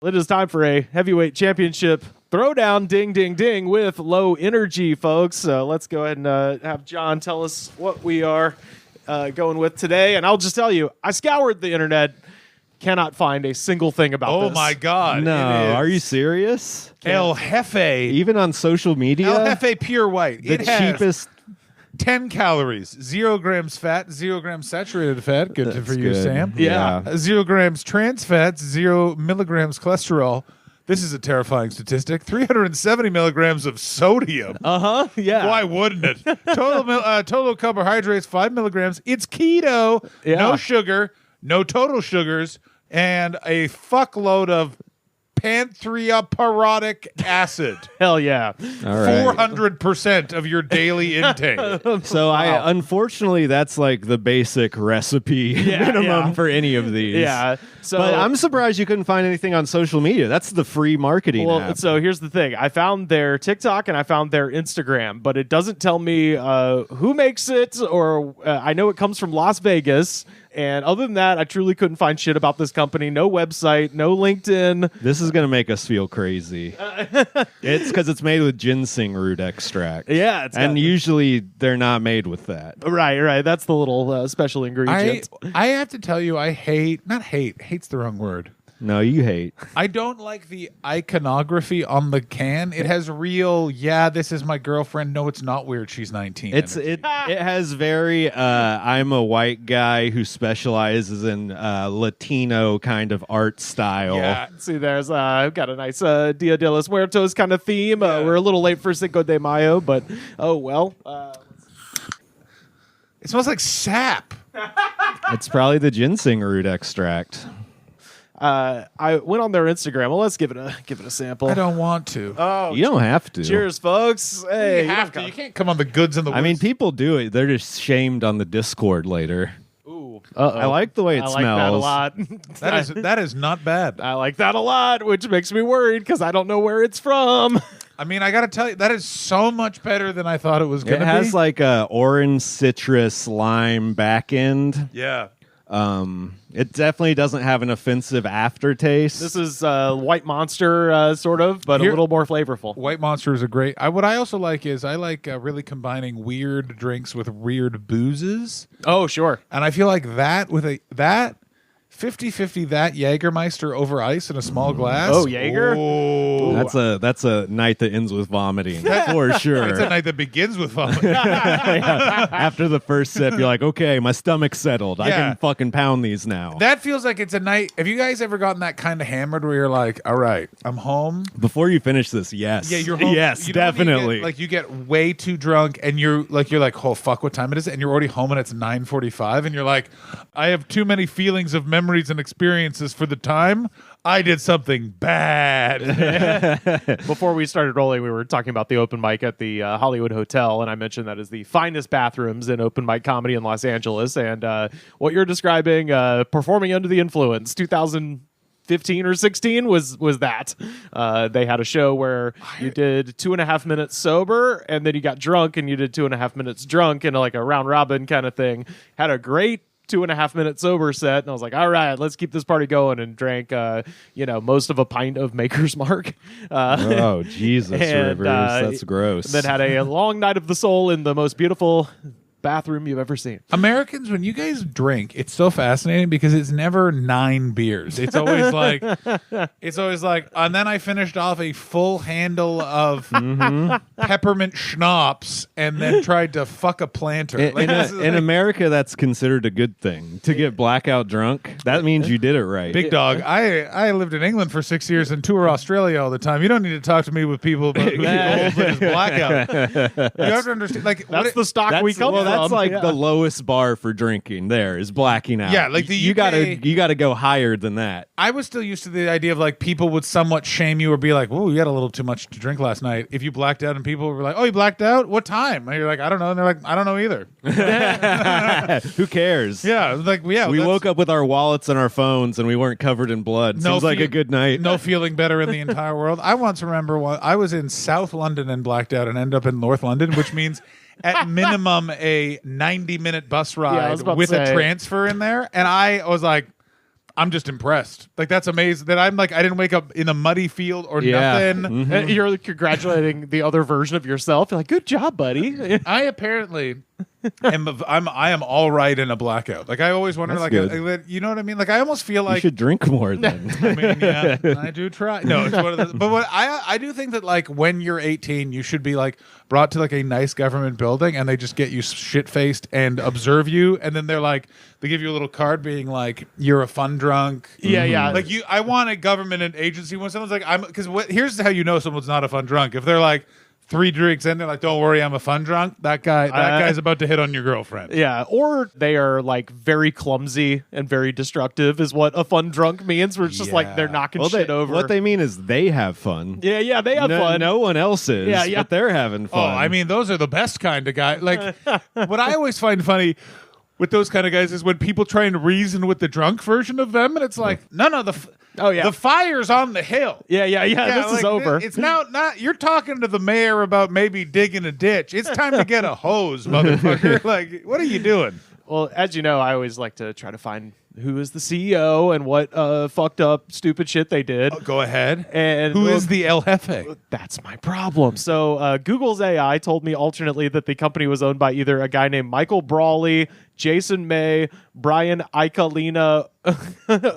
It is time for a heavyweight championship throwdown, ding, ding, ding, with low energy, folks. So let's go ahead and have John tell us what we are going with today. And I'll just tell you, I scoured the internet, cannot find a single thing about this. Oh, my God. No, are you serious? El Jefe. Even on social media? El Jefe Pure White. The It has cheapest. 10 calories, 0 grams fat, 0 grams saturated fat. Good That's for you, good. Sam. Yeah. 0 grams trans fats, 0 milligrams cholesterol. This is a terrifying statistic. 370 milligrams of sodium. Yeah. Why wouldn't it? Total carbohydrates, 5 milligrams. It's keto. Yeah. No sugar, no total sugars, and a fuckload of panthreaparodic acid. Hell yeah. All right. 400% of your daily intake. So unfortunately, that's like the basic recipe minimum yeah. for any of these. Yeah. So But I'm surprised you couldn't find anything on social media. That's the free marketing app. So here's the thing. I found their TikTok and I found their Instagram, but it doesn't tell me who makes it, or I know it comes from Las Vegas. And other than that, I truly couldn't find shit about this company. No website, no LinkedIn. This is going to make us feel crazy. It's because it's made with ginseng root extract. Yeah. Usually they're not made with that. Right. That's the little special ingredient. I have to tell you, hate's the wrong word. No, you hate. I don't like the iconography on the can. It has real, this is my girlfriend. No, it's not weird. She's 19. It has very I'm a white guy who specializes in Latino kind of art style. Yeah. See, there's I've got a nice Dia de los Muertos kind of theme. We're a little late for Cinco de Mayo, but oh well. It smells like sap. It's probably the ginseng root extract. I went on their Instagram. Well, let's give it a sample. I don't want to. Oh, You don't have to. cheers, folks. Hey, You have to. You can't come on the goods and the I mean, woods. people do it. They're just shamed on the Discord later. Ooh. I like the way it I smells. like that a lot. that is not bad. I like that a lot, which makes me worried because I don't know where it's from. I mean, I got to tell you, that is so much better than I thought it was going It to be. has like a orange citrus lime back end. Yeah. It definitely doesn't have an offensive aftertaste. This is White Monster, sort of, but a little more flavorful. White Monster is a great. What I also like is I like really combining weird drinks with weird boozes. Oh, sure. And I feel like that with that 50-50 that Jägermeister over ice in a small glass. Oh, Jaeger? Oh. That's a night that ends with vomiting for sure. It's a night that begins with vomit. After the first sip, you're like, okay, my stomach's settled. I Yeah. can fucking pound these now. That feels like it's a night. Have you guys ever gotten that kind of hammered where you're like, all right, I'm home? Before you finish this, yes. Yeah, you're home. Yes, You know when definitely. you get way too drunk and you're like, oh fuck, what time it is? And you're already home and it's 9:45 and you're like, I have too many feelings of memories and experiences for the time. I did something bad. Before we started rolling, we were talking about the open mic at the Hollywood Hotel, and I mentioned that is the finest bathrooms in open mic comedy in Los Angeles. And what you're describing, performing under the influence, 2015 or 16 was that. They had a show where you did 2.5 minutes sober, and then you got drunk, and you did 2.5 minutes drunk in like a round robin kind of thing. Had a great 2.5 minute sober set, and I was like, all right, let's keep this party going, and drank most of a pint of Maker's Mark. Oh, Jesus, And, Rivers. That's gross. And then had a long night of the soul in the most beautiful bathroom you've ever seen. Americans, when you guys drink, it's so fascinating because it's never 9 beers. It's always like, and then I finished off a full handle of peppermint schnapps and then tried to fuck a planter. In America, that's considered a good thing. To get blackout drunk, that means you did it right. Big dog. I lived in England for 6 years and tour Australia all the time. You don't need to talk to me with people about who's old and his blackout. You have to understand. That's the stock we come from. That's like Yeah. the lowest bar for drinking. There is blacking out. Yeah, like the you UK gotta go higher than that. I was still used to the idea of like people would somewhat shame you or be like, "Whoa, you had a little too much to drink last night." If you blacked out, and people were like, "Oh, you blacked out? What time?" And you're like, "I don't know." And they're like, "I don't know either." Who cares? Yeah, like We woke up with our wallets and our phones, and we weren't covered in blood. Seems like a good night. No feeling better in the entire world. I once remember I was in South London and blacked out and ended up in North London, which means at minimum a 90-minute bus ride with a transfer in there. And I was like, I'm just impressed. Like, that's amazing that I'm like, I didn't wake up in a muddy field or Yeah. nothing. And you're congratulating the other version of yourself. You're like, good job, buddy. I apparently I am all right in a blackout. Like, I always wonder, That's like, good. you know what I mean? Like, I almost feel You like should drink more then. I mean, yeah, I do try. No, it's one of the. But what I do think that, like, when you're 18, you should be like brought to like a nice government building, and they just get you shit faced and observe you, and then they're like, they give you a little card being like, you're a fun drunk. Yeah, yeah. Like, I want a government and agency when someone's like, here's how you know someone's not a fun drunk. If they're like 3 drinks in, they're like, don't worry, I'm a fun drunk. That guy's about to hit on your girlfriend. Yeah, or they are like very clumsy and very destructive is what a fun drunk means. Where it's just like they're knocking shit over. What they mean is they have fun. Yeah, they have fun. No one else is. Yeah, yeah. But they're having fun. Oh, I mean, those are the best kind of guy. Like, what I always find funny with those kind of guys is when people try and reason with the drunk version of them, and it's like, no, the fire's on the hill. Yeah. This is over. It's now not. You're talking to the mayor about maybe digging a ditch. It's time to get a hose, motherfucker. Like, what are you doing? Well, as you know, I always like to try to find who is the CEO and what fucked up, stupid shit they did. Go ahead. And who is the El Jefe? That's my problem. So Google's AI told me alternately that the company was owned by either a guy named Michael Brawley, Jason May, Brian Icalina,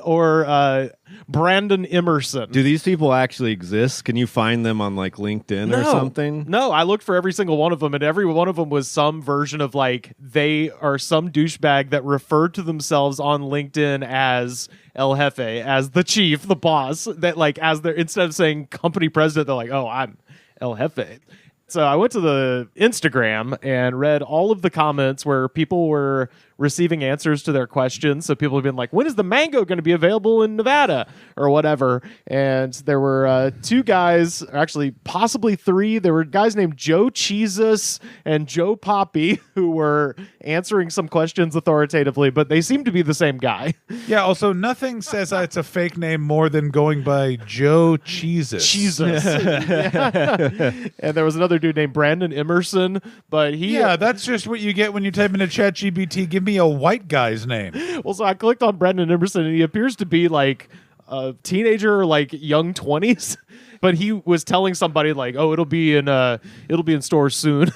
or Brandon Emerson. Do these people actually exist? Can you find them on like LinkedIn or something? No, I looked for every single one of them, and every one of them was some version of like they are some douchebag that referred to themselves on LinkedIn as El Jefe, as the chief, the boss. That like as their instead of saying company president, they're like, oh, I'm El Jefe. So I went to the Instagram and read all of the comments where people were receiving answers to their questions. So people have been like, when is the mango going to be available in Nevada or whatever? And there were 2 guys, or actually possibly 3. There were guys named Joe Cheesus and Joe Poppy who were answering some questions authoritatively, but they seem to be the same guy. Yeah, also, nothing says it's a fake name more than going by Joe Jesus. And there was another dude named Brandon Emerson, but he... Yeah, that's just what you get when you type into ChatGPT, give me a white guy's name. Well, so I clicked on Brandon Emerson, and he appears to be like a teenager or like young 20s, but he was telling somebody like, oh, it'll be in stores soon.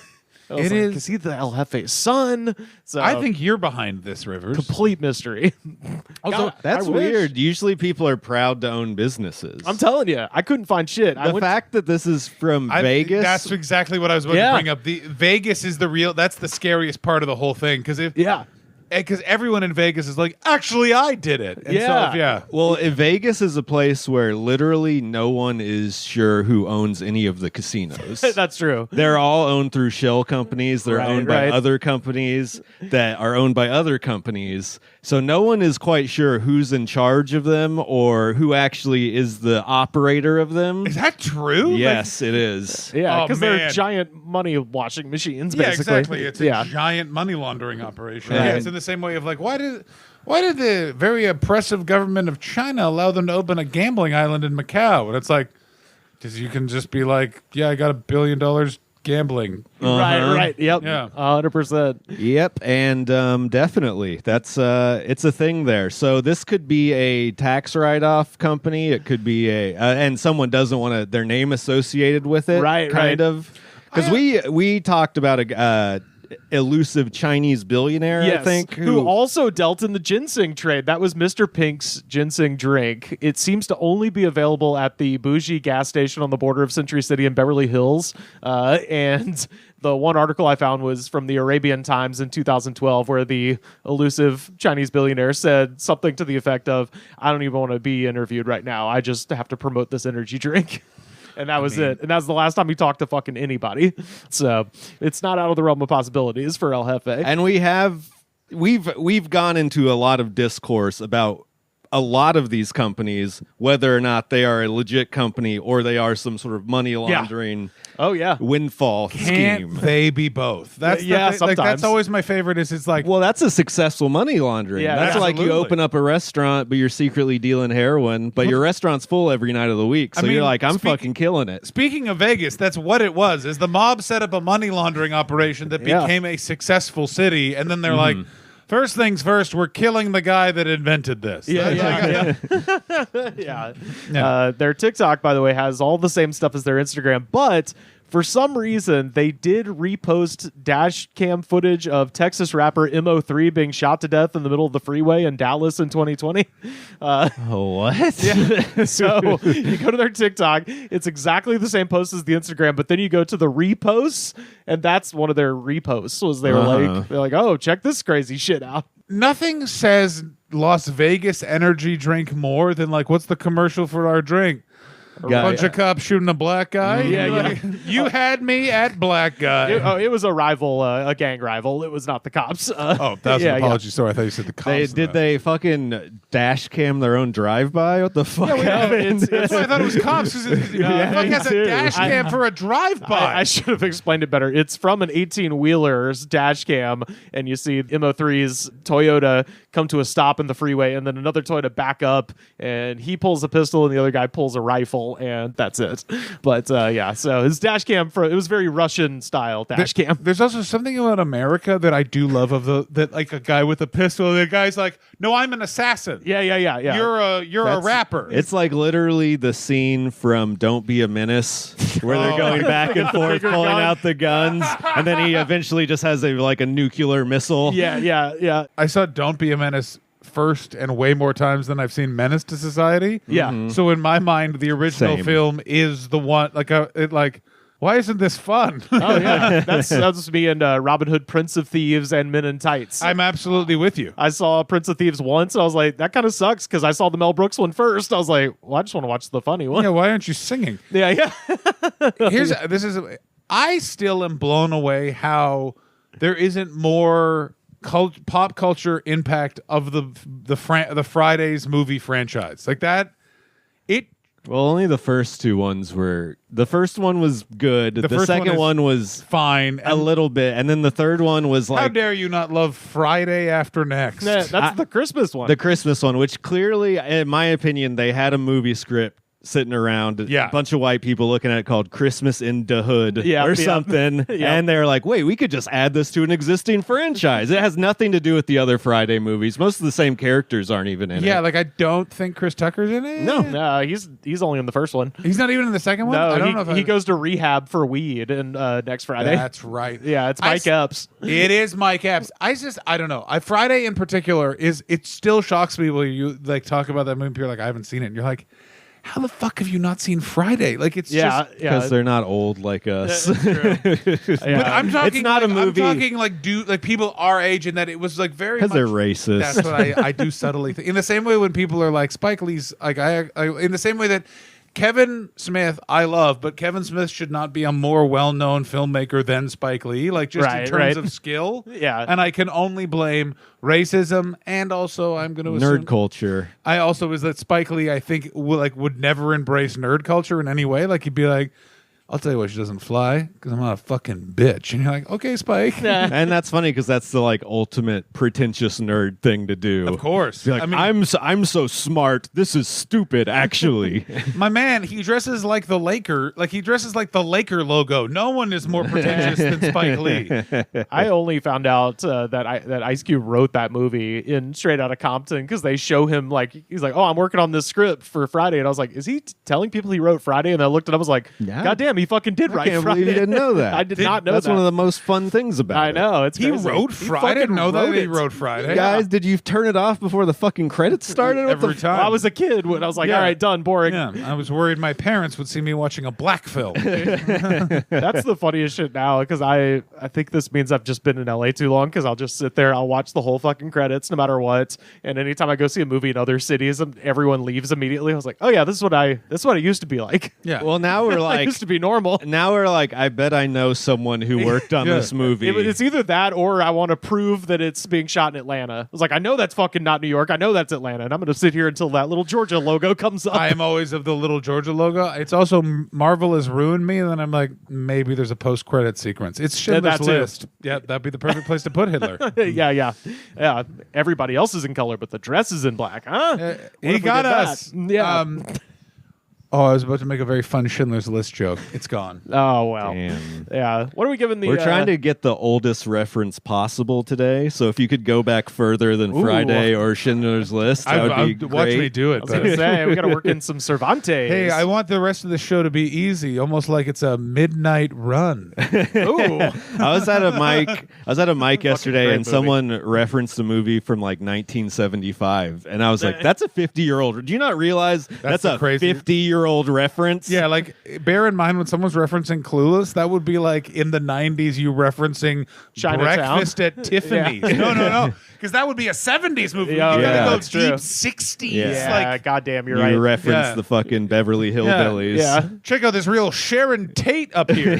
It is. Is he the El Jefe's son? So I think you're behind this, Rivers. complete mystery. Also, That's I wish. weird. Usually people are proud to own businesses. I'm telling you, I couldn't find shit. the fact that this is from Vegas. That's exactly what I was about to bring up. The Vegas is that's the scariest part of the whole thing, because everyone in Vegas is like, actually, I did it. And Yeah. Well, Vegas is a place where literally no one is sure who owns any of the casinos. that's true. They're all owned through shell companies. They're Right, owned by right. other companies that are owned by other companies. So no one is quite sure who's in charge of them or who actually is the operator of them. Is that true? Yes, it is. Yeah, Oh, because they're man. giant money washing machines. Yeah, Basically. exactly. It's a giant money laundering operation. Right. Yeah, it's in the same way of like, why did the very oppressive government of China allow them to open a gambling island in Macau? And it's like, because you can just be like, yeah, I got $1 billion gambling. Right. Yep. Yeah. 100%. Yep, and definitely that's it's a thing there. So this could be a tax write-off company. It could be and someone doesn't want their name associated with it, Right, kind of. Because we talked about a elusive Chinese billionaire, Yes, I think, who also dealt in the ginseng trade. That was Mr. Pink's ginseng drink. It seems to only be available at the bougie gas station on the border of Century City and Beverly Hills. And the one article I found was from the Arabian Times in 2012, where the elusive Chinese billionaire said something to the effect of, I don't even want to be interviewed right now. I just have to promote this energy drink. And that was it. And that was the last time he talked to fucking anybody. So it's not out of the realm of possibilities for El Jefe. and we've gone into a lot of discourse about a lot of these companies, whether or not they are a legit company or they are some sort of money laundering Oh, yeah. windfall Can't scheme. they be both? That's the Yeah, thing. Like, that's sometimes. always my favorite. It's like, Well, that's a successful money laundering. Yeah, that's like you absolutely. open up a restaurant, but you're secretly dealing heroin, but your restaurant's full every night of the week. So I mean, you're like, I'm speak- fucking killing it. speaking of Vegas, that's what it was. Is the mob set up a money laundering operation that Yeah. became a successful city, and then they're like, First things first, we're killing the guy that invented this. Yeah. Their TikTok, by the way, has all the same stuff as their Instagram, but for some reason, they did repost dash cam footage of Texas rapper Mo3 being shot to death in the middle of the freeway in Dallas in 2020. What? Yeah. So you go to their TikTok, it's exactly the same post as the Instagram, but then you go to the reposts, and that's one of their reposts. Was they were they're like, oh, check this crazy shit out. Nothing says Las Vegas energy drink more than like, what's the commercial for our drink? A bunch of cops shooting a black guy. You had me at black guy. It was a rival, a gang rival. It was not the cops. That was an apology story. I thought you said the cops. Did they fucking dash cam their own drive-by? What the fuck happened? That's why I thought it was cops. Fuck has a dash cam for a drive-by. I should have explained it better. It's from an 18-wheeler's dash cam, and you see Mo3's Toyota come to a stop in the freeway, and then another Toyota back up, and he pulls a pistol, and the other guy pulls a rifle. And that's it. But so his dash cam it was very Russian style dash cam. There's also something about America that I do love that like a guy with a pistol, the guy's like, no, I'm an assassin. Yeah. You're a rapper. It's like literally the scene from Don't Be a Menace where they're going back and forth pulling out the guns, and then he eventually just has a nuclear missile. Yeah. I saw Don't Be a Menace first and way more times than I've seen Menace to Society. Yeah. Mm-hmm. So in my mind, the original film is the one why isn't this fun? Oh yeah, that's me and Robin Hood, Prince of Thieves, and Men in Tights. I'm absolutely with you. I saw Prince of Thieves once, and I was like, that kind of sucks because I saw the Mel Brooks one first. I was like, well, I just want to watch the funny one. Yeah, why aren't you singing? Yeah. I still am blown away how there isn't more pop culture impact of the Fridays movie franchise like that. Well, only the first two ones were. The first one was good. The second one was fine, a little bit, and then the third one was like. How dare you not love Friday After Next? That's the Christmas one. The Christmas one, which clearly, in my opinion, they had a movie script sitting around, a bunch of white people looking at it called Christmas in the Hood or something. And they're like, wait, we could just add this to an existing franchise. It has nothing to do with the other Friday movies. Most of the same characters aren't even in it. Yeah, like I don't think Chris Tucker's in it. No, he's only in the first one. He's not even in the second one? No, I don't know if he goes to rehab for weed in next Friday. That's right. Yeah, it's Mike Epps. It is Mike Epps. I don't know. Friday in particular it still shocks me when you like talk about that movie and you're like, I haven't seen it. And you're like, how the fuck have you not seen Friday? Like it's just because they're not old like us. But I'm talking. It's not a movie. I'm talking like people our age, and that it was like very because they're racist. That's what I do subtly think. In the same way when people are like Spike Lee's, like I in the same way that Kevin Smith I love, but Kevin Smith should not be a more well-known filmmaker than Spike Lee, like just in terms of skill. Yeah. And I can only blame racism and also I'm going to assume nerd culture. I also is that Spike Lee I think would never embrace nerd culture in any way. Like he'd be like, I'll tell you why she doesn't fly, because I'm not a fucking bitch. And you're like, okay, Spike. And that's funny because that's the ultimate pretentious nerd thing to do. Of course. Be like, I'm so smart. This is stupid, actually. My man, he dresses like the Laker. Like he dresses like the Laker logo. No one is more pretentious than Spike Lee. I only found out that Ice Cube wrote that movie in Straight Outta Compton because they show him he's like, oh, I'm working on this script for Friday, and I was like, is he telling people he wrote Friday? And I looked it up, I was like, God damn. He fucking did write Friday. I can't Friday. believe you didn't know that. I did not know That's that. one of the most fun things about I know. It's he crazy. wrote Friday. I didn't know that he wrote Friday. Guys, did you turn it off before the fucking credits started? Every time. Well, I was a kid when I was like, all right, done, boring. Yeah, I was worried my parents would see me watching a black film. That's the funniest shit now because I think this means I've just been in LA too long because I'll just sit there, I'll watch the whole fucking credits no matter what. And anytime I go see a movie in other cities, everyone leaves immediately. I was like, oh yeah, this is what it used to be like. Yeah. Well, now we're like, it used to be normal. Now we're like, I bet I know someone who worked on this movie. It's either that or I want to prove that it's being shot in Atlanta. I was like, I know that's fucking not New York. I know that's Atlanta. And I'm going to sit here until that little Georgia logo comes up. I am always of the little Georgia logo. It's also Marvel has ruined me. And then I'm like, maybe there's a post-credit sequence. It's Schindler's List. Yeah, that'd be the perfect place to put Hitler. Yeah. Everybody else is in color, but the dress is in black. Huh? He got us. Yeah. Oh, I was about to make a very fun Schindler's List joke. It's gone. Oh, well. Damn. Yeah. What are we giving the... We're trying to get the oldest reference possible today, so if you could go back further than Friday or Schindler's List, that would be great. Watch me do it. I was going to say, we got to work in some Cervantes. Hey, I want the rest of the show to be easy, almost like it's a midnight run. Ooh. I was at a mic yesterday, and movie. someone referenced a movie from like 1975, and I was like, "That's a 50-year-old." Do you not realize that's a crazy 50-year-old reference? Yeah, like bear in mind when someone's referencing Clueless, that would be like in the 90s you referencing Chinatown. Breakfast at Tiffany's. No. Because that would be a 70s movie. You gotta go that's deep true. 60s. Yeah, Like, goddamn, you're You right. reference the fucking Beverly Hillbillies. Yeah. check out this real Sharon Tate up here.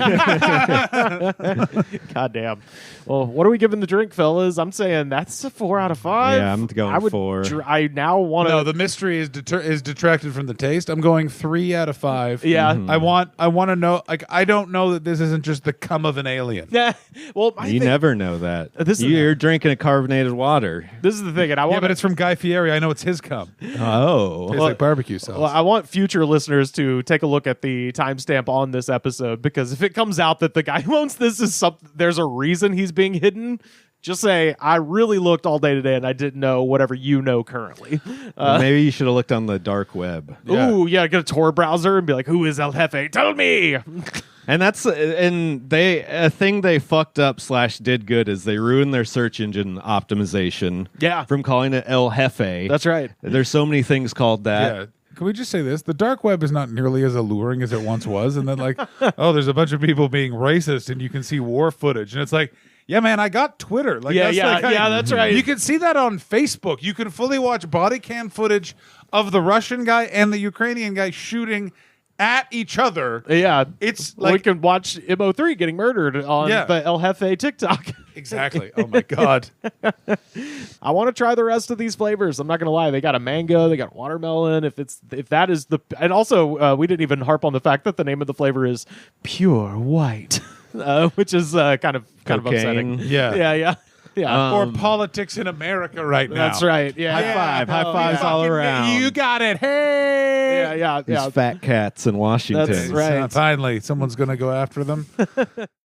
Goddamn. Well, what are we giving the drink, fellas? I'm saying that's a 4 out of 5. Yeah, I'm going 4. I now want to... No, the mystery is detracted from the taste. I'm going 3 out of 5. Yeah. I want to know. Like, I don't know that this isn't just the cum of an alien. Yeah. Well, You never know that. You're drinking a carbonated water. This is the thing, and I want... Yeah, but it's from Guy Fieri. I know it's his cum. Oh. Tastes like barbecue sauce. Well, I want future listeners to take a look at the timestamp on this episode, because if it comes out that the guy who owns this is there's a reason he's being hidden, just say, I really looked all day today and I didn't know whatever you know currently. Maybe you should have looked on the dark web. Ooh, yeah, get a Tor browser and be like, who is El Jefe? Tell me! And a thing they fucked up / did good is they ruined their search engine optimization. Yeah. From calling it El Jefe. That's right. There's so many things called that. Yeah. Can we just say this? The dark web is not nearly as alluring as it once was. And then like, oh, there's a bunch of people being racist and you can see war footage. And it's like, yeah, man, I got Twitter. Like, Yeah, that's that's right. You can see that on Facebook. You can fully watch body cam footage of the Russian guy and the Ukrainian guy shooting at each other. Yeah. It's We like, can watch MO3 getting murdered on the El Jefe TikTok. exactly. Oh my God. I want to try the rest of these flavors. I'm not going to lie. They got a mango, they got watermelon. If that is the, and also we didn't even harp on the fact that the name of the flavor is Pure White, which is kind of upsetting. Yeah. Yeah. Or politics in America right now. That's right. Yeah. High fives all around. You got it. Hey. Yeah. These fat cats in Washington. That's right. Finally, someone's going to go after them.